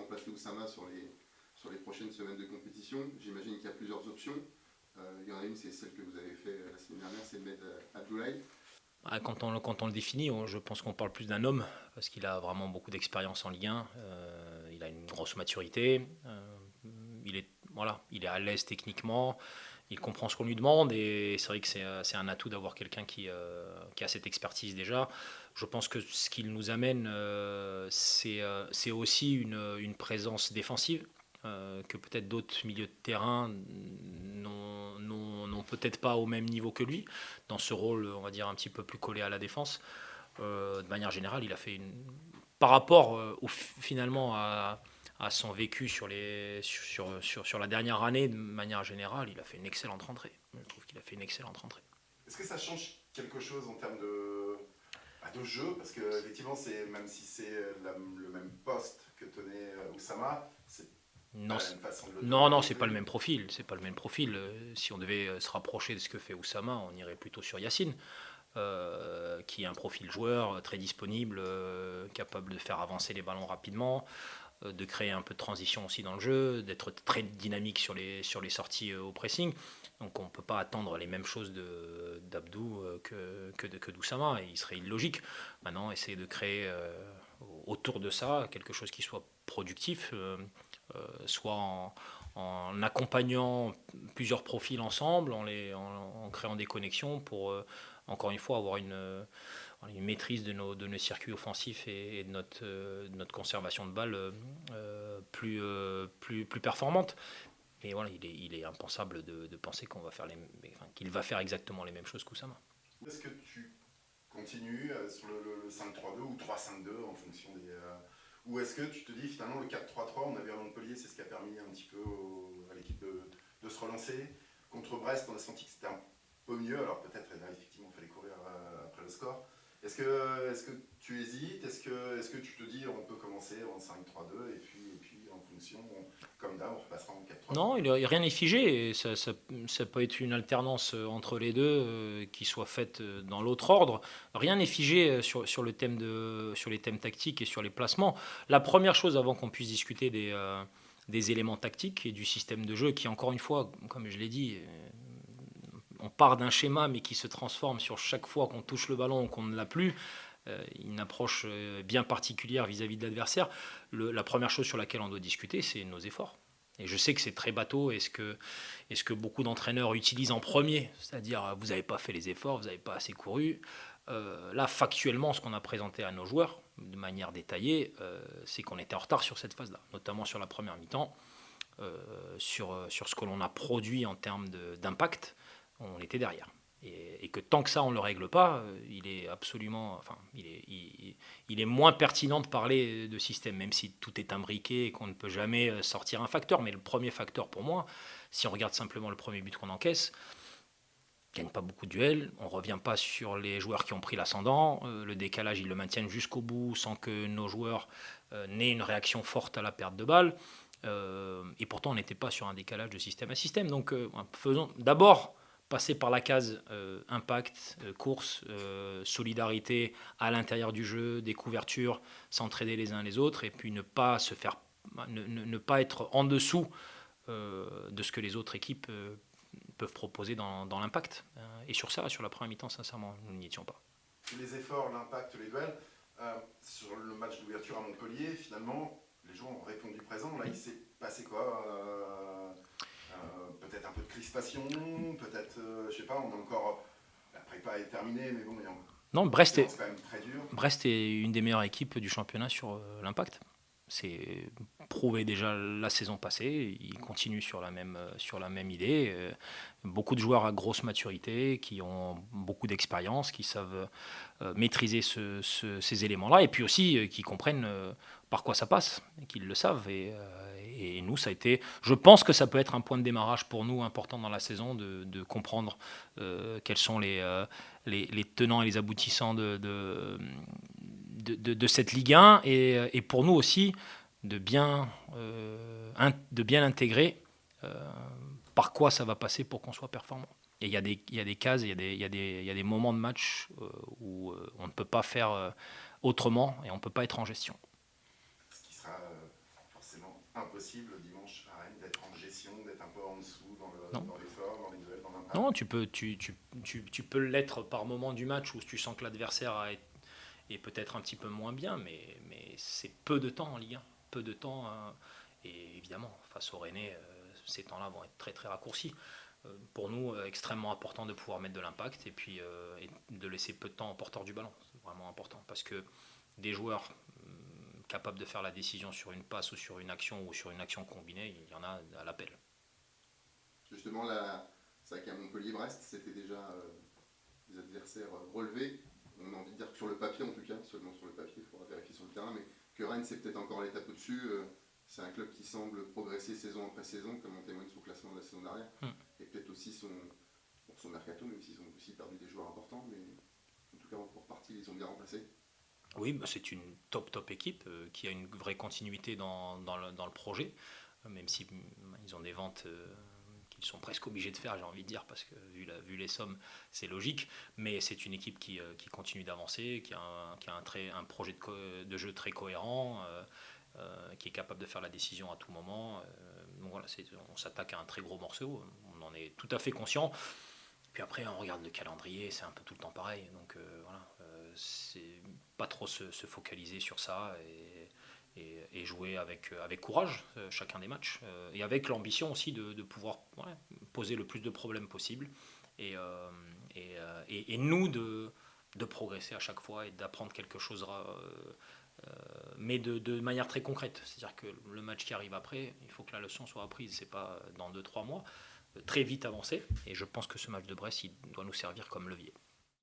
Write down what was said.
remplacer Oussama sur les prochaines semaines de compétition. J'imagine qu'il y a plusieurs options. Il y en a une, c'est celle que vous avez fait la semaine dernière, c'est de mettre Abdoulaye. Quand on le définit, je pense qu'on parle plus d'un homme, parce qu'il a vraiment beaucoup d'expérience en Ligue 1, il a une grosse maturité, il est à l'aise techniquement, il comprend ce qu'on lui demande, et c'est vrai que c'est un atout d'avoir quelqu'un qui a cette expertise déjà. Je pense que ce qu'il nous amène, c'est aussi une présence défensive, que peut-être d'autres milieux de terrain n'ont peut-être pas au même niveau que lui, dans ce rôle, on va dire, un petit peu plus collé à la défense. De manière générale, il a fait par rapport finalement à son vécu sur la dernière année, de manière générale, il a fait une excellente rentrée. Je trouve qu'il a fait une excellente rentrée. Est-ce que ça change quelque chose en termes de jeu? Parce que effectivement, même si c'est le même poste que tenait Oussama, c'est pas Non, la même façon de non, non, de c'est pas le jouer. même profil. C'est pas le même profil. Si on devait se rapprocher de ce que fait Oussama, on irait plutôt sur Yacine, qui est un profil joueur très disponible, capable de faire avancer les ballons rapidement, de créer un peu de transition aussi dans le jeu, d'être très dynamique sur les sorties au pressing. Donc on ne peut pas attendre les mêmes choses d'Abdou que d'Oussama, et il serait illogique. Maintenant, essayer de créer autour de ça quelque chose qui soit productif, soit en accompagnant plusieurs profils ensemble, en créant des connexions pour, encore une fois, avoir une maîtrise de nos circuits offensifs et de notre conservation de balles plus performante. Mais voilà, il est impensable de penser qu'il va faire exactement les mêmes choses qu'Oussama. Est-ce que tu continues sur le 5-3-2 ou 3-5-2 en fonction des. Ou est-ce que tu te dis finalement le 4-3-3, on a vu à Montpellier, c'est ce qui a permis un petit peu à l'équipe de se relancer. Contre Brest, on a senti que c'était un peu mieux, alors peut-être là effectivement il fallait courir après le score. Est-ce que tu hésites? Est-ce que tu te dis on peut commencer en 5-3-2 et puis en fonction, comme d'hab, on repassera en 4-3-3? Non, rien n'est figé. Et ça peut être une alternance entre les deux qui soit faite dans l'autre ordre. Rien n'est figé sur sur les thèmes tactiques et sur les placements. La première chose avant qu'on puisse discuter des éléments tactiques et du système de jeu qui, encore une fois, comme je l'ai dit, on part d'un schéma mais qui se transforme sur chaque fois qu'on touche le ballon ou qu'on ne l'a plus. Une approche bien particulière vis-à-vis de l'adversaire. La première chose sur laquelle on doit discuter, c'est nos efforts. Et je sais que c'est très bateau, et ce que beaucoup d'entraîneurs utilisent en premier, c'est-à-dire vous n'avez pas fait les efforts, vous n'avez pas assez couru. Là, factuellement, ce qu'on a présenté à nos joueurs, de manière détaillée, c'est qu'on était en retard sur cette phase-là, notamment sur la première mi-temps, sur ce que l'on a produit en termes d'impact, on était derrière. Et que tant que ça, on ne le règle pas, il est absolument. Enfin, il est moins pertinent de parler de système, même si tout est imbriqué et qu'on ne peut jamais sortir un facteur. Mais le premier facteur pour moi, si on regarde simplement le premier but qu'on encaisse, on ne gagne pas beaucoup de duels, on ne revient pas sur les joueurs qui ont pris l'ascendant, le décalage, ils le maintiennent jusqu'au bout sans que nos joueurs n'aient une réaction forte à la perte de balle. Et pourtant, on n'était pas sur un décalage de système à système. Donc, faisons d'abord passer par la case impact, course, solidarité à l'intérieur du jeu, des couvertures, s'entraider les uns les autres, et puis ne pas être en dessous de ce que les autres équipes peuvent proposer dans l'impact. Et sur ça, sur la première mi-temps, sincèrement, nous n'y étions pas. Les efforts, l'impact, les duels, sur le match d'ouverture à Montpellier, finalement, les joueurs ont répondu présent. Là, il s'est passé quoi? Peut-être un peu de crispation, peut-être, je sais pas, on a encore. La prépa est terminée, mais bon, il y a Non, une séance quand même très dure. Brest est une des meilleures équipes du championnat sur l'impact. C'est prouvé déjà la saison passée. Ils continuent sur la même idée. Beaucoup de joueurs à grosse maturité, qui ont beaucoup d'expérience, qui savent maîtriser ces éléments-là, et puis aussi qui comprennent par quoi ça passe, et qu'ils le savent. Et nous, ça a été. Je pense que ça peut être un point de démarrage pour nous important dans la saison de comprendre quels sont les tenants et les aboutissants de cette Ligue 1, et pour nous aussi de bien intégrer par quoi ça va passer pour qu'on soit performant. Et il y a des cases, il y a des moments de match où on ne peut pas faire autrement, et on ne peut pas être en gestion. Ce qui sera forcément impossible dimanche à Rennes d'être en gestion, d'être un peu en dessous Non. dans l'effort, dans les duels, dans l'impact. Non, tu peux l'être par moment du match où tu sens que l'adversaire est peut-être un petit peu moins bien, mais c'est peu de temps en Ligue 1. Peu de temps. Et évidemment, face au Rennais, ces temps-là vont être très très raccourcis. Pour nous, extrêmement important de pouvoir mettre de l'impact et puis et de laisser peu de temps au porteur du ballon. C'est vraiment important parce que des joueurs capables de faire la décision sur une passe ou sur une action combinée, il y en a à l'appel. Justement, c'est vrai qu'à Montpellier-Brest, c'était déjà des adversaires relevés. On a envie de dire que sur le papier, en tout cas, seulement sur le papier, il faudra vérifier sur le terrain, mais que Rennes, c'est peut-être encore l'étape au-dessus. C'est un club qui semble progresser saison après saison, comme en témoigne son classement de la saison dernière, et peut-être aussi son mercato, même s'ils ont aussi perdu des joueurs importants, mais en tout cas, pour partie, ils ont bien remplacé. Oui, bah, c'est une top équipe qui a une vraie continuité dans le projet, même si ils ont des ventes qu'ils sont presque obligés de faire, j'ai envie de dire, parce que vu les sommes, c'est logique. Mais c'est une équipe qui continue d'avancer, qui a un projet de jeu très cohérent, qui est capable de faire la décision à tout moment. Donc voilà, on s'attaque à un très gros morceau, on en est tout à fait conscient. Puis après, on regarde le calendrier, c'est un peu tout le temps pareil. Donc voilà, c'est pas trop se focaliser sur ça et jouer avec courage chacun des matchs. Et avec l'ambition aussi de pouvoir poser le plus de problèmes possible. Et, euh, et nous de progresser à chaque fois et d'apprendre quelque chose, mais de manière très concrète. C'est-à-dire que le match qui arrive après, il faut que la leçon soit apprise. C'est pas dans 2-3 mois, très vite avancé. Et je pense que ce match de Brest, il doit nous servir comme levier.